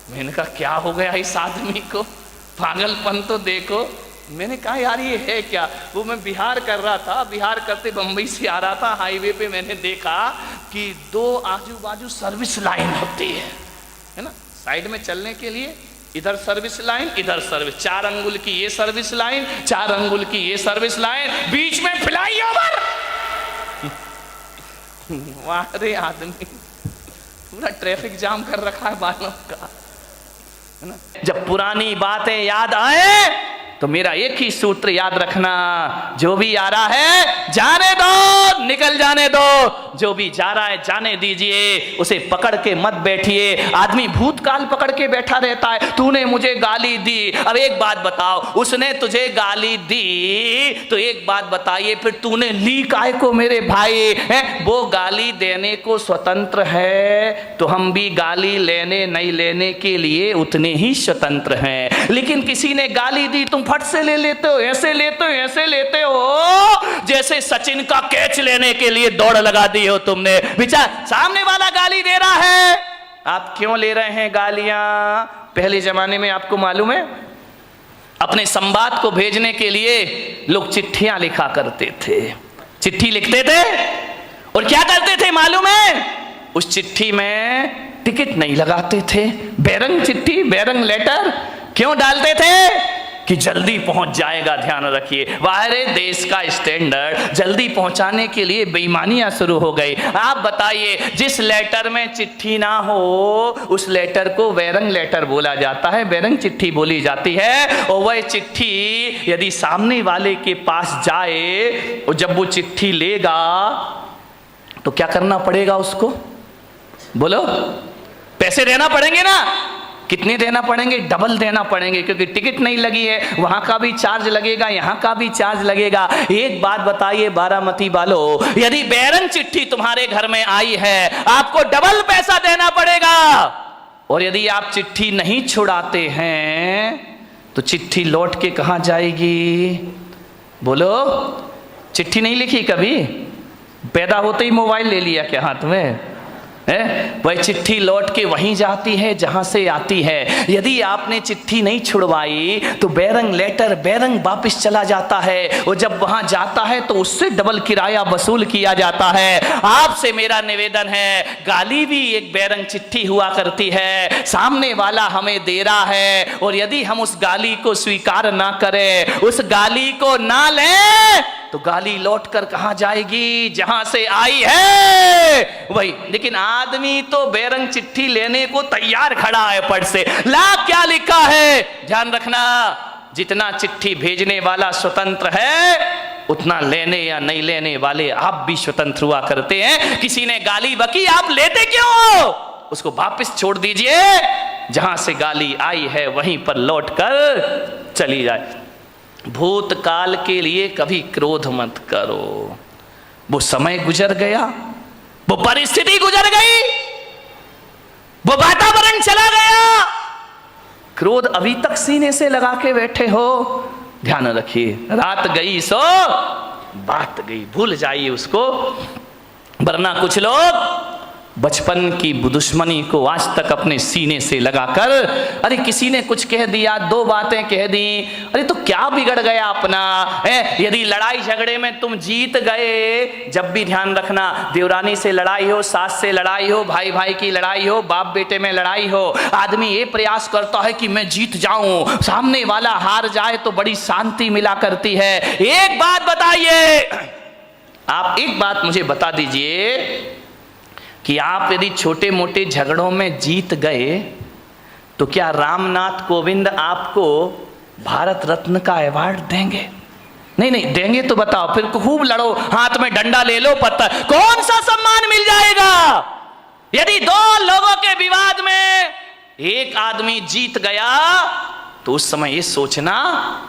मैंने कहा क्या हो गया इस आदमी को, पागलपन तो देखो। मैंने कहा यार ये है क्या। वो मैं बिहार कर रहा था, बिहार करते बम्बई से आ रहा था, हाईवे पे मैंने देखा कि 2 आजू बाजू सर्विस लाइन होती है ना, साइड में चलने के लिए। इधर सर्विस लाइन, इधर सर्विस, 4 अंगुल की ये सर्विस लाइन, 4 अंगुल की ये सर्विस लाइन, बीच में फ्लाईओवर। वाह आदमी पूरा ट्रैफिक जाम कर रखा है बालों का, है ना। जब पुरानी बातें याद आए तो मेरा एक ही सूत्र याद रखना, जो भी आ रहा है जाने दो, निकल जाने दो। जो भी जा रहा है जाने दीजिए, उसे पकड़ के मत बैठिए। आदमी भूतकाल पकड़ के बैठा रहता है, तूने मुझे गाली दी। अब एक बात बताओ, उसने तुझे गाली दी तो एक बात बताइए, फिर तूने ली काहे को मेरे भाई है? वो गाली देने को स्वतंत्र है, तो हम भी गाली लेने नहीं लेने के लिए उतने ही स्वतंत्र हैं। लेकिन किसी ने गाली दी, तुम फट से ले लेते हो, ऐसे लेते हो, ऐसे लेते हो, जैसे सचिन का कैच लेने के लिए दौड़ लगा दी हो तुमने। बेचारा सामने वाला गाली दे रहा है, आप क्यों ले रहे हैं गालियां? पहले जमाने में आपको मालूम है, अपने संवाद को भेजने के लिए लोग चिट्ठियां लिखा करते थे। चिट्ठी लिखते थे और क्या करते थे मालूम है? उस चिट्ठी में टिकट नहीं लगाते थे। बैरंग चिट्ठी, बैरंग लेटर क्यों डालते थे? कि जल्दी पहुंच जाएगा। ध्यान रखिए, बाहर देश का स्टैंडर्ड जल्दी पहुंचाने के लिए बेईमानियां शुरू हो गई। आप बताइए, जिस लेटर में चिट्ठी ना हो उस लेटर को बैरंग लेटर बोला जाता है, बैरंग चिट्ठी बोली जाती है। और वह चिट्ठी यदि सामने वाले के पास जाए और जब वो चिट्ठी लेगा तो क्या करना पड़ेगा उसको? बोलो, पैसे देना पड़ेंगे ना। कितने देना पड़ेंगे? डबल देना पड़ेंगे, क्योंकि टिकट नहीं लगी है, वहां का भी चार्ज लगेगा, यहां का भी चार्ज लगेगा। एक बात बताइए बारामती वालों, यदि बैरंग चिट्ठी तुम्हारे घर में आई है आपको डबल पैसा देना पड़ेगा। और यदि आप चिट्ठी नहीं छुड़ाते हैं तो चिट्ठी लौट के कहां जाएगी? बोलो, चिट्ठी नहीं लिखी कभी? पैदा होते ही मोबाइल ले लिया क्या हाथ में? वह चिट्ठी लौट के वहीं जाती है जहां से आती है। यदि आपने चिट्ठी नहीं छुड़वाई तो बैरंग लेटर, बैरंग वापस चला जाता है, और जब वहां जाता है तो उससे डबल किराया वसूल किया जाता है। आपसे मेरा निवेदन है, गाली भी एक बैरंग चिट्ठी हुआ करती है, सामने वाला हमें दे रहा है, और यदि हम उस गाली को स्वीकार ना करें, उस गाली को ना लें, तो गाली लौट कर कहां जाएगी? जहां से आई है वही। लेकिन आदमी तो बैरंग चिट्ठी लेने को तैयार खड़ा है, पढ़ से ला क्या लिखा है। ध्यान रखना, जितना चिट्ठी भेजने वाला स्वतंत्र है उतना लेने या नहीं लेने वाले आप भी स्वतंत्र हुआ करते हैं। किसी ने गाली बकी, आप लेते क्यों हो? उसको वापस छोड़ दीजिए, जहां से गाली आई है वहीं पर लौट कर चली जाए। भूतकाल के लिए कभी क्रोध मत करो, वो समय गुजर गया, वो परिस्थिति गुजर गई, वो वातावरण चला गया। क्रोध अभी तक सीने से लगा के बैठे हो, ध्यान रखिए, रात गई सो बात गई, भूल जाइए उसको। वरना कुछ लोग बचपन की दुश्मनी को आज तक अपने सीने से लगाकर, अरे किसी ने कुछ कह दिया, 2 बातें कह दी, अरे तो क्या बिगड़ गया अपना है? यदि लड़ाई झगड़े में तुम जीत गए, जब भी ध्यान रखना, देवरानी से लड़ाई हो, सास से लड़ाई हो, भाई भाई की लड़ाई हो, बाप बेटे में लड़ाई हो, आदमी ये प्रयास करता है कि मैं जीत जाऊं, सामने वाला हार जाए तो बड़ी शांति मिला करती है। एक बात बताइए, आप एक बात मुझे बता दीजिए कि आप यदि छोटे मोटे झगड़ों में जीत गए तो क्या रामनाथ कोविंद आपको भारत रत्न का अवार्ड देंगे? नहीं नहीं देंगे तो बताओ, फिर खूब लड़ो, हाथ में डंडा ले लो, पत्थर, कौन सा सम्मान मिल जाएगा? यदि 2 लोगों के विवाद में एक आदमी जीत गया तो उस समय ये सोचना,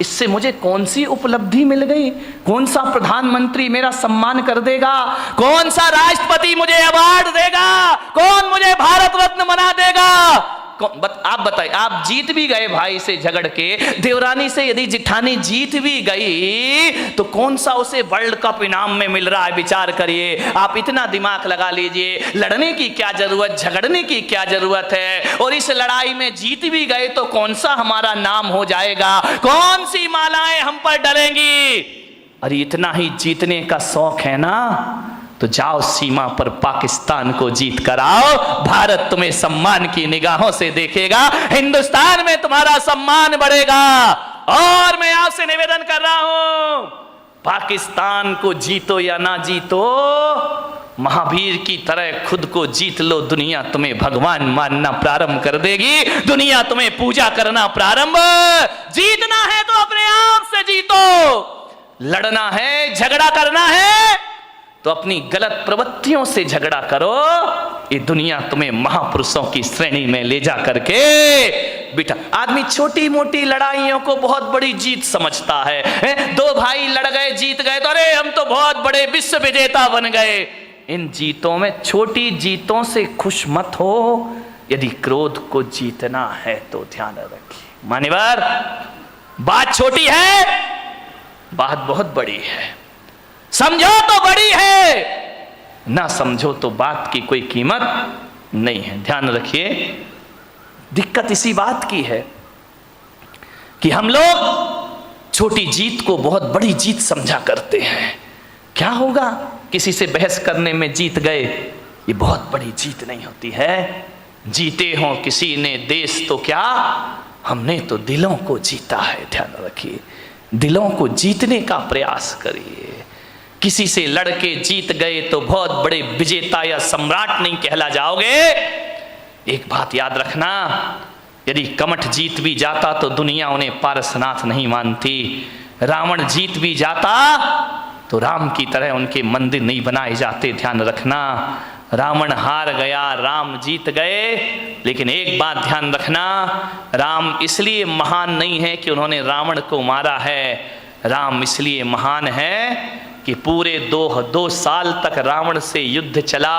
इससे मुझे कौन सी उपलब्धि मिल गई, कौन सा प्रधानमंत्री मेरा सम्मान कर देगा, कौन सा राष्ट्रपति मुझे अवार्ड देगा, कौन मुझे भारत रत्न बना देगा। आप बताइए, आप जीत भी गए भाई से झगड़ के, देवरानी से यदि जिठानी जीत भी गई तो कौन सा उसे वर्ल्ड कप इनाम में मिल रहा है, विचार करिए। आप इतना दिमाग लगा लीजिए, लड़ने की क्या जरूरत, झगड़ने की क्या जरूरत है। और इस लड़ाई में जीत भी गए तो कौन सा हमारा नाम हो जाएगा, कौन सी मालाएं हम पर डलेंगी। अरे इतना ही जीतने का शौक है ना, तो जाओ सीमा पर पाकिस्तान को जीत कर आओ, भारत तुम्हें सम्मान की निगाहों से देखेगा, हिंदुस्तान में तुम्हारा सम्मान बढ़ेगा। और मैं आपसे निवेदन कर रहा हूं, पाकिस्तान को जीतो या ना जीतो, महावीर की तरह खुद को जीत लो, दुनिया तुम्हें भगवान मानना प्रारंभ कर देगी, दुनिया तुम्हें पूजा करना प्रारंभ। जीतना है तो अपने आप से जीतो, लड़ना है, झगड़ा करना है तो अपनी गलत प्रवृत्तियों से झगड़ा करो। ये दुनिया तुम्हें महापुरुषों की श्रेणी में ले जा करके बेटा, आदमी छोटी मोटी लड़ाइयों को बहुत बड़ी जीत समझता है। दो भाई लड़ गए, जीत गए तो अरे हम तो बहुत बड़े विश्व विजेता बन गए। इन जीतों में, छोटी जीतों से खुश मत हो। यदि क्रोध को जीतना है तो ध्यान रखिए मान्यवर, बात छोटी है, बात बहुत बड़ी है। समझो तो बड़ी है, ना समझो तो बात की कोई कीमत नहीं है। ध्यान रखिए, दिक्कत इसी बात की है कि हम लोग छोटी जीत को बहुत बड़ी जीत समझा करते हैं। क्या होगा, किसी से बहस करने में जीत गए, ये बहुत बड़ी जीत नहीं होती है। जीते हो किसी ने देश तो क्या, हमने तो दिलों को जीता है। ध्यान रखिए, दिलों को जीतने का प्रयास करिए। किसी से लड़के जीत गए तो बहुत बड़े विजेता या सम्राट नहीं कहला जाओगे। एक बात याद रखना, यदि कमठ जीत भी जाता तो दुनिया उन्हें पारसनाथ नहीं मानती। रावण जीत भी जाता तो राम की तरह उनके मंदिर नहीं बनाए जाते। ध्यान रखना, रावण हार गया, राम जीत गए। लेकिन एक बात ध्यान रखना, राम इसलिए महान नहीं है कि उन्होंने रावण को मारा है। राम इसलिए महान है कि पूरे दो साल तक रावण से युद्ध चला,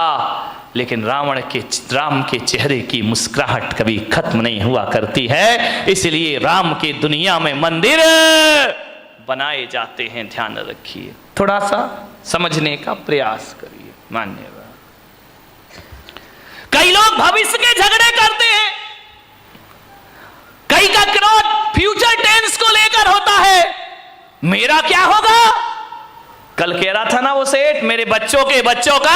लेकिन राम के चेहरे की मुस्कुराहट कभी खत्म नहीं हुआ करती है। इसलिए राम के दुनिया में मंदिर बनाए जाते हैं। ध्यान रखिए, थोड़ा सा समझने का प्रयास करिए। मान्यवर, कई लोग भविष्य के झगड़े करते हैं, कई का क्रोध फ्यूचर टेंस को लेकर होता है। मेरा क्या होगा, कल कह रहा था ना वो सेठ, मेरे बच्चों का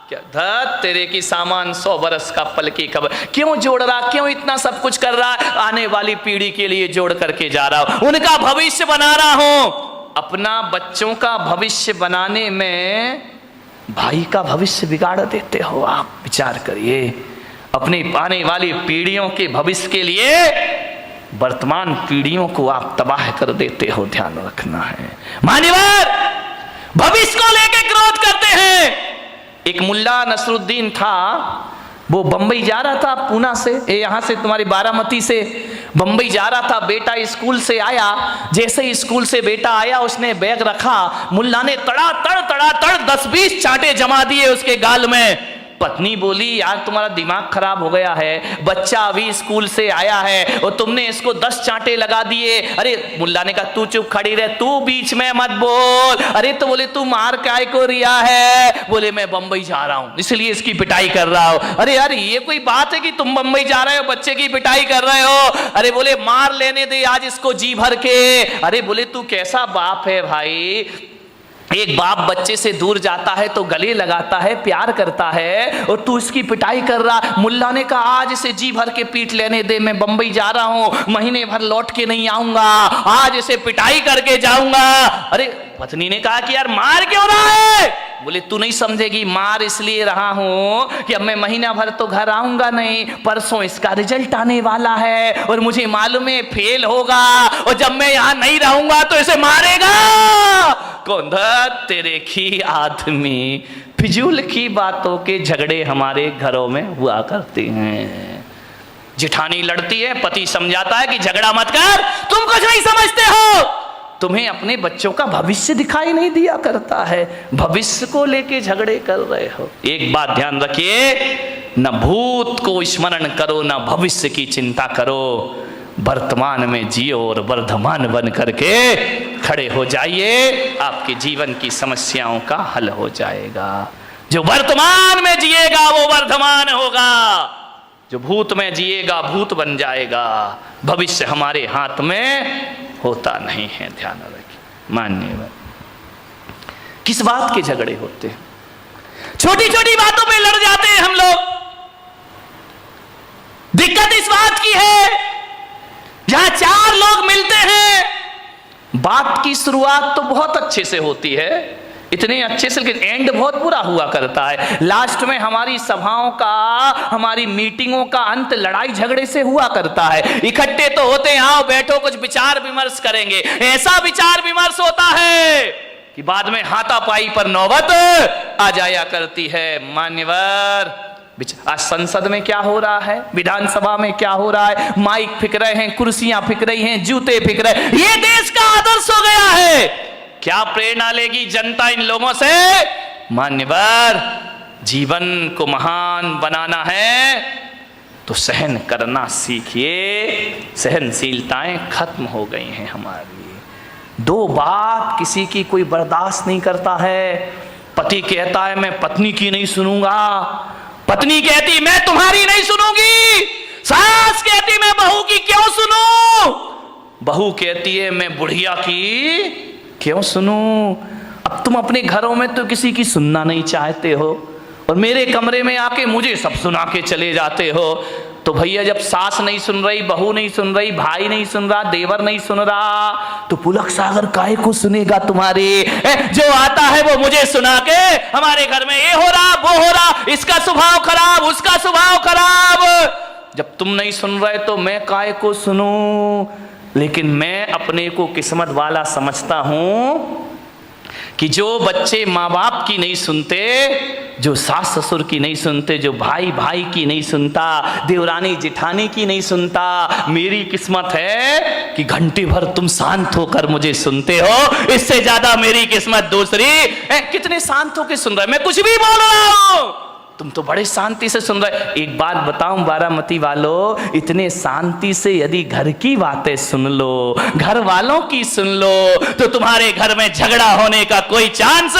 क्या धत तेरे की सामान 100 बरस का पल की खबर। क्यों जोड़ रहा, क्यों इतना सब कुछ कर रहा, आने वाली पीढ़ी के लिए जोड़ करके जा रहा हूं, उनका भविष्य बना रहा हूं। अपना बच्चों का भविष्य बनाने में भाई का भविष्य बिगाड़ देते हो आप। विचार करिए, अपनी आने वाली पीढ़ियों के भविष्य के लिए वर्तमान पीढ़ियों को आप तबाह कर देते हो। ध्यान रखना है मान्यवर, भविष्य को लेकर क्रोध करते हैं। एक मुल्ला नसरुद्दीन था, वो बंबई जा रहा था, पूना से, यहां से तुम्हारी बारामती से बंबई जा रहा था। बेटा स्कूल से आया, जैसे ही स्कूल से बेटा आया उसने बैग रखा, मुल्ला ने तड़ा तड़ 10-20 चांटे जमा दिए उसके गाल में। पत्नी बोली, यार तुम्हारा दिमाग खराब हो गया है, बच्चा अभी स्कूल से आया है और तुमने इसको 10 चांटे लगा दिए। अरे मुल्ला ने कहा, तू चुप खड़ी रह, तू बीच में मत बोल। अरे तो बोले, तू मार काय को रिया है? बोले, मैं बंबई जा रहा हूं इसलिए इसकी पिटाई कर रहा हूं। अरे यार ये कोई बात है कि तुम बंबई जा रहे हो, बच्चे की पिटाई कर रहे हो? अरे बोले, मार लेने दे आज इसको जी भर के। अरे बोले, तू कैसा बाप है भाई, एक बाप बच्चे से दूर जाता है तो गले लगाता है, प्यार करता है, और तू इसकी पिटाई कर रहा। मुल्ला ने कहा, आज इसे जी भर के पीट लेने दे, मैं बंबई जा रहा हूं, महीने भर लौट के नहीं आऊंगा, आज इसे पिटाई करके जाऊंगा। अरे पत्नी ने कहा कि यार मार क्यों रहा है? बोले, तू नहीं समझेगी, मार इसलिए रहा हूं कि अब मैं महीना भर तो घर आऊंगा नहीं, परसों इसका रिजल्ट आने वाला है और मुझे मालूम है फेल होगा, और जब मैं यहां नहीं रहूंगा तो इसे मारेगा कौन? तेरे की आदमी, फिजूल की बातों के झगड़े हमारे घरों में हुआ करते हैं। जिठानी लड़ती है, पति समझाता है कि झगड़ा मत कर, तुम कुछ नहीं समझते हो, तुम्हें अपने बच्चों का भविष्य दिखाई नहीं दिया करता है, भविष्य को लेके झगड़े कर रहे हो। एक बात ध्यान रखिए, न भूत को स्मरण करो, न भविष्य की चिंता करो, वर्तमान में जियो और वर्धमान बन करके खड़े हो जाइए, आपके जीवन की समस्याओं का हल हो जाएगा। जो वर्तमान में जिएगा वो वर्धमान होगा, जो भूत में जिएगा भूत बन जाएगा। भविष्य हमारे हाथ में होता नहीं है, ध्यान रखिए। मान्यवर, किस बात के झगड़े होते हैं? छोटी छोटी बातों पे लड़ जाते हैं हम लोग। दिक्कत इस बात की है, जहां चार लोग मिलते हैं, बात की शुरुआत तो बहुत अच्छे से होती है, इतने अच्छे से, लेकिन एंड बहुत बुरा हुआ करता है। लास्ट में हमारी सभाओं का, हमारी मीटिंगों का अंत लड़ाई झगड़े से हुआ करता है। इकट्ठे तो होते हैं, आओ बैठो कुछ विचार विमर्श करेंगे, ऐसा विचार विमर्श होता है कि बाद में हाथापाई पर नौबत आ जाया करती है। मान्यवर, आज संसद में क्या हो रहा है, विधानसभा में क्या हो रहा है, माइक फिक रहे हैं, कुर्सियां फिक रही हैं, जूते फिक रहे हैं, ये देश का आदर्श हो गया है। क्या प्रेरणा लेगी जनता इन लोगों से? मान्यवर, जीवन को महान बनाना है तो सहन करना सीखिए। सहनशीलताएं खत्म हो गई हैं हमारी। दो बात किसी की कोई बर्दाश्त नहीं करता है। पति कहता है मैं पत्नी की नहीं सुनूंगा, पत्नी कहती मैं तुम्हारी नहीं सुनूंगी, सास कहती मैं बहू की क्यों सुनूं, बहू कहती है मैं बुढ़िया की क्यों सुनूं। अब तुम अपने घरों में तो किसी की सुनना नहीं चाहते हो और मेरे कमरे में आके मुझे सब सुना के चले जाते हो। तो भैया जब सास नहीं सुन रही, बहू नहीं सुन रही, भाई नहीं सुन रहा, देवर नहीं सुन रहा, तो पुलक सागर काहे को सुनेगा तुम्हारे? जो आता है वो मुझे सुना के हमारे घर में ये हो रहा वो हो रहा, इसका स्वभाव खराब उसका स्वभाव खराब। जब तुम नहीं सुन रहे तो मैं काहे को सुनूं? लेकिन मैं अपने को किस्मत वाला समझता हूं कि जो बच्चे माँ बाप की नहीं सुनते, जो सास ससुर की नहीं सुनते, जो भाई भाई की नहीं सुनता, देवरानी जिठानी की नहीं सुनता, मेरी किस्मत है कि घंटे भर तुम शांत होकर मुझे सुनते हो। इससे ज्यादा मेरी किस्मत दूसरी। कितने शांत होकर सुन रहे, मैं कुछ भी बोल रहा हूं, तुम तो बड़े शांति से सुन रहे। एक बात बताऊं बारामती वालों, इतने शांति से यदि घर की बातें सुन लो, घर वालों की सुन लो, तो तुम्हारे घर में झगड़ा होने का कोई चांस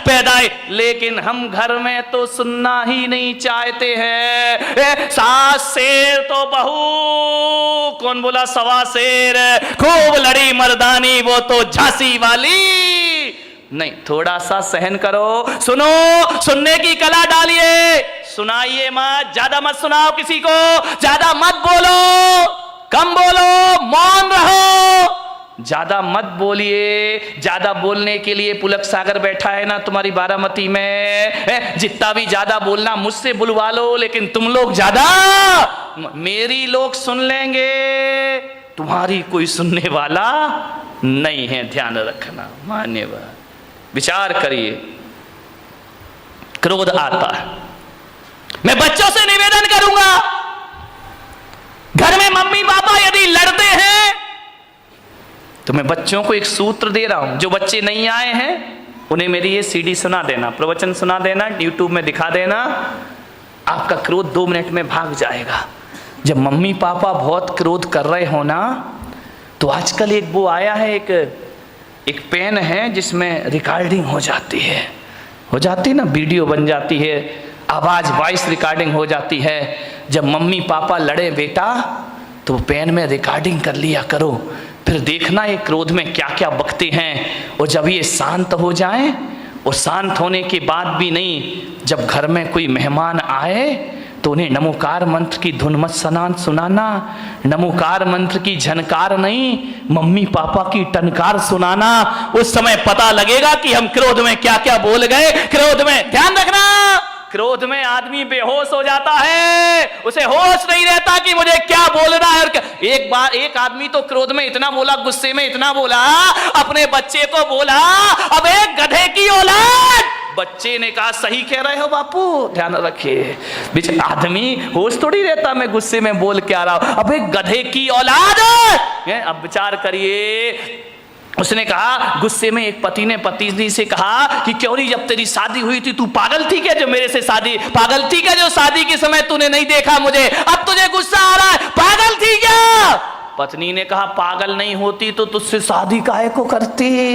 पैदा है। लेकिन हम घर में तो सुनना ही नहीं चाहते हैं। सास शेर तो बहू, कौन बोला सवा शेर, खूब लड़ी मर्दानी वो तो झांसी वाली। नहीं, थोड़ा सा सहन करो, सुनो, सुनने की कला डालिए, सुनाइए मत, ज्यादा मत सुनाओ किसी को, ज्यादा मत बोलो, कम बोलो, मौन रहो, ज्यादा मत बोलिए। ज्यादा बोलने के लिए पुलक सागर बैठा है ना तुम्हारी बारामती में, जितना भी ज्यादा बोलना मुझसे बुलवा लो, लेकिन तुम लोग ज्यादा, मेरी लोग सुन लेंगे, तुम्हारी कोई सुनने वाला नहीं है, ध्यान रखना। मान्यवर, विचार करिए, क्रोध आता है। मैं बच्चों से निवेदन करूंगा, घर में मम्मी पापा यदि लड़ते हैं तो मैं बच्चों को एक सूत्र दे रहा हूं, जो बच्चे नहीं आए हैं उन्हें मेरी ये सीडी सुना देना, प्रवचन सुना देना, यूट्यूब में दिखा देना, आपका क्रोध 2 मिनट में भाग जाएगा। जब मम्मी पापा बहुत क्रोध कर रहे हो ना, तो आजकल एक वो आया है, एक पेन है जिसमें रिकॉर्डिंग हो जाती है ना, वीडियो बन जाती है, आवाज वॉइस रिकॉर्डिंग हो जाती है। जब मम्मी पापा लड़े बेटा, तो पेन में रिकॉर्डिंग कर लिया करो, फिर देखना ये क्रोध में क्या क्या बकते हैं। और जब ये शांत हो जाए, और शांत होने के बाद भी नहीं, जब घर में कोई मेहमान आए तो उन्हें नमोकार मंत्र की धुन मत सुनाना, नमोकार मंत्र की झनकार नहीं, मम्मी पापा की टनकार सुनाना। उस समय पता लगेगा कि हम क्रोध में क्या क्या बोल गए। क्रोध में ध्यान रखना, क्रोध में आदमी बेहोश हो जाता है, उसे होश नहीं रहता कि मुझे क्या बोलना है। एक बार एक आदमी तो क्रोध में इतना बोला, गुस्से में इतना बोला, अपने बच्चे को बोला, अब एक गधे की औलाद। बच्चे ने कहा सही कह रहे हो बापू, ध्यान रखिए, बीच आदमी होश थोड़ी रहता, मैं गुस्से में बोल के आ रहा हूं, अब एक गधे की औलाद। अब विचार करिए, उसने कहा, गुस्से में एक पति ने पत्नी से कहा कि क्यों नहीं, जब तेरी शादी हुई थी तू पागल थी क्या, जो मेरे से शादी, पागल थी क्या जो शादी के समय तूने नहीं देखा मुझे, अब तुझे गुस्सा आ रहा है, पागल थी क्या? पत्नी ने कहा, पागल नहीं होती तो तुझसे शादी काहे को करती।